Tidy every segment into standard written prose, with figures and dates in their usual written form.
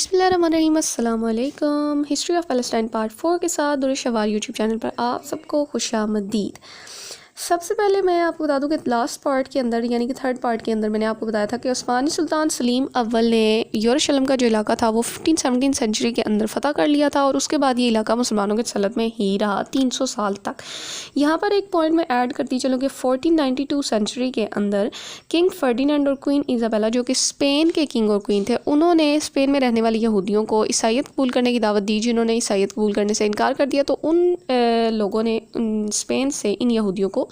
بسم اللہ الرحمن الرحیم، السلام علیکم۔ ہسٹری آف پیلسٹائن پارٹ 4 کے ساتھ درود شوار یوٹیوب چینل پر آپ سب کو خوش آمدید۔ سب سے پہلے میں آپ کو بتا دوں کہ لاسٹ پارٹ کے اندر یعنی کہ تھرڈ پارٹ کے اندر میں نے آپ کو بتایا تھا کہ عثمانی سلطان سلیم اول نے یروشلم کا جو علاقہ تھا وہ 15-17 سینچری کے اندر فتح کر لیا تھا، اور اس کے بعد یہ علاقہ مسلمانوں کے تسلط میں ہی رہا 300 سال تک۔ یہاں پر ایک پوائنٹ میں ایڈ کرتی چلوں کہ 1492 سینچری کے اندر کنگ فرڈینینڈ اور کوئین ایزابیلا جو کہ اسپین کے کنگ اور کوئین تھے، انہوں نے اسپین میں رہنے والی یہودیوں کو عیسائیت قبول کرنے کی دعوت دی۔ جنہوں نے عیسائیت قبول کرنے سے انکار کر دیا تو ان لوگوں نے اسپین سے ان یہودیوں کو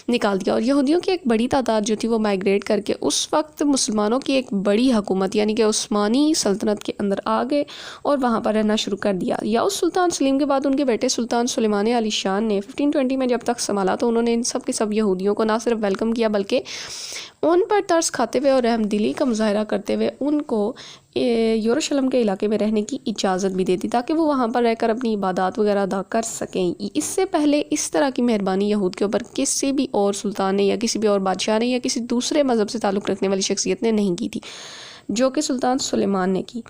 نکال دیا، اور یہودیوں کی ایک بڑی تعداد جو تھی وہ مائگریٹ کر کے اس وقت مسلمانوں کی ایک بڑی حکومت یعنی کہ عثمانی سلطنت کے اندر آ گئے اور وہاں پر رہنا شروع کر دیا۔ یا اس سلطان سلیم کے بعد ان کے بیٹے سلطان سلیمان علی شان نے 1520 میں جب تک سنبھالا تو انہوں نے ان سب کے سب یہودیوں کو نہ صرف ویلکم کیا بلکہ ان پر ترس کھاتے ہوئے اور رحم دلی کا مظاہرہ کرتے ہوئے ان کو یروشلم کے علاقے میں رہنے کی اجازت بھی دیتی تاکہ وہ وہاں پر رہ کر اپنی عبادات وغیرہ ادا کر سکیں۔ اس سے پہلے اس طرح کی مہربانی یہود کے اوپر کسی بھی اور سلطان نے یا کسی بھی اور بادشاہ نے یا کسی دوسرے مذہب سے تعلق رکھنے والی شخصیت نے نہیں کی تھی، جو کہ سلطان سلیمان نے کی۔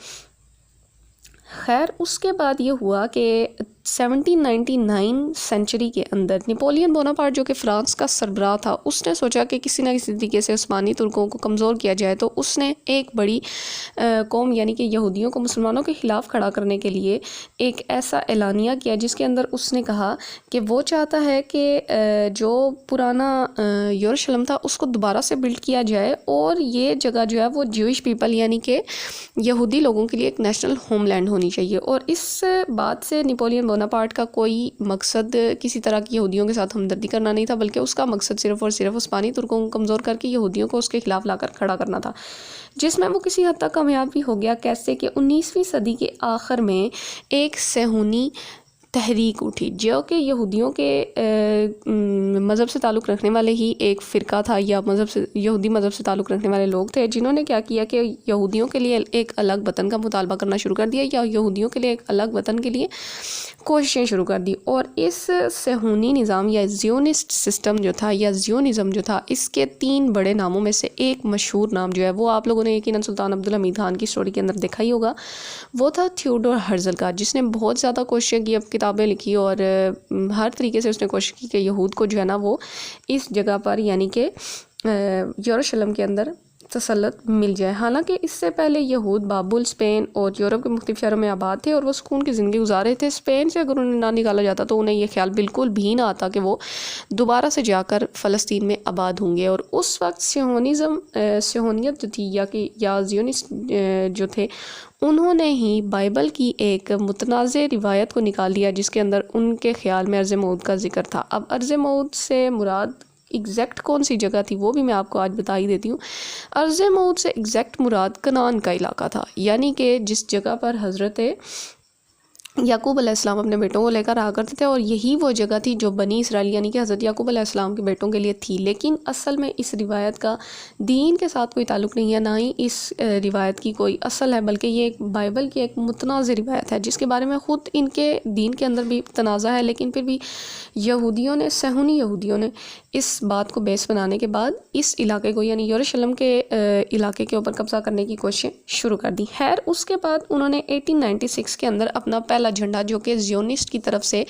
خیر، اس کے بعد یہ ہوا کہ 1799 سینچری کے اندر نپولین بوناپارٹ جو کہ فرانس کا سربراہ تھا، اس نے سوچا کہ کسی نہ کسی طریقے سے عثمانی ترکوں کو کمزور کیا جائے، تو اس نے ایک بڑی قوم یعنی کہ یہودیوں کو مسلمانوں کے خلاف کھڑا کرنے کے لیے ایک ایسا اعلانیہ کیا جس کے اندر اس نے کہا کہ وہ چاہتا ہے کہ جو پرانا یروشلم تھا اس کو دوبارہ سے بلڈ کیا جائے، اور یہ جگہ جو ہے وہ جوئش پیپل یعنی کہ یہودی لوگوں کے لیے ایک نیشنل ہوم لینڈ ہونی چاہیے۔ اور اس بات سے نپولین بوناپارٹ کا کوئی مقصد کسی طرح کی یہودیوں کے ساتھ ہمدردی کرنا نہیں تھا، بلکہ اس کا مقصد صرف اور صرف عثمانی ترکوں کو کمزور کر کے یہودیوں کو اس کے خلاف لا کر کھڑا کرنا تھا، جس میں وہ کسی حد تک کامیاب بھی ہو گیا۔ کیسے کہ 19ویں صدی کے آخر میں ایک صہیونی تحریک اٹھی جو کہ یہودیوں کے مذہب سے تعلق رکھنے والے ہی ایک فرقہ تھا، یا یہودی مذہب سے تعلق رکھنے والے لوگ تھے، جنہوں نے کیا کیا کہ یہودیوں کے لیے ایک الگ وطن کا مطالبہ کرنا شروع کر دیا، یا یہودیوں کے لیے ایک الگ وطن کے لیے کوششیں شروع کر دی۔ اور اس صہیونی نظام یا زیونسٹ سسٹم جو تھا یا زیونزم جو تھا، اس کے 3 بڑے ناموں میں سے ایک مشہور نام جو ہے وہ آپ لوگوں نے یقیناً سلطان عبدالحمید خان کی سٹوری کے اندر دیکھا ہی ہوگا، وہ تھا تھیوڈور ہرزل کا، جس نے بہت زیادہ کوششیں کی، اب کتابیں لکھی، اور ہر طریقے سے اس نے کوشش کی کہ یہود کو جو ہے نا وہ اس جگہ پر یعنی کہ یروشلم کے اندر تسلط مل جائے۔ حالانکہ اس سے پہلے یہود بابل، اسپین اور یورپ کے مختلف شہروں میں آباد تھے، اور وہ سکون کی زندگی گزار رہے تھے۔ اسپین سے اگر انہیں نہ نکالا جاتا تو انہیں یہ خیال بالکل بھی نہ آتا کہ وہ دوبارہ سے جا کر فلسطین میں آباد ہوں گے۔ اور اس وقت صہیونیت جو تھی یا زیونسٹ جو تھے، انہوں نے ہی بائبل کی ایک متنازع روایت کو نکال دیا جس کے اندر ان کے خیال میں ارض موعود کا ذکر تھا۔ اب ارض موعود سے مراد ایگزیکٹ کون سی جگہ تھی وہ بھی میں آپ کو آج بتا ہی دیتی ہوں۔ ارض موعود سے ایگزیکٹ مراد کنعان کا علاقہ تھا، یعنی کہ جس جگہ پر حضرت یعقوب علیہ السلام اپنے بیٹوں کو لے کر آ کرتے تھے، اور یہی وہ جگہ تھی جو بنی اسرائیل یعنی کہ حضرت یعقوب علیہ السلام کے بیٹوں کے لیے تھی۔ لیکن اصل میں اس روایت کا دین کے ساتھ کوئی تعلق نہیں ہے، نہ ہی اس روایت کی کوئی اصل ہے، بلکہ یہ ایک بائبل کی ایک متنازع روایت ہے جس کے بارے میں خود ان کے دین کے اندر بھی تنازع ہے، لیکن پھر بھی صہیونی یہودیوں نے اس بات کو بیس بنانے کے بعد اس علاقے کو یعنی یروشلم کے علاقے کے اوپر قبضہ کرنے کی کوششیں شروع کر دی۔ خیر، اس کے بعد انہوں نے 1896 کے اندر اپنا پہلا جھنڈا جو کہ زیونسٹ کی طرف سے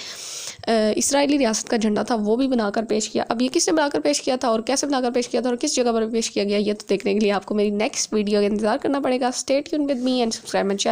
اسرائیلی ریاست کا جھنڈا تھا وہ بھی بنا کر پیش کیا۔ اب یہ کس نے بنا کر پیش کیا تھا اور کیسے بنا کر پیش کیا تھا اور کس جگہ پر پیش کیا گیا، یہ تو دیکھنے کے لیے آپ کو میری نیکسٹ ویڈیو کا انتظار کرنا پڑے گا۔ Stay tuned with me and subscribe my channel.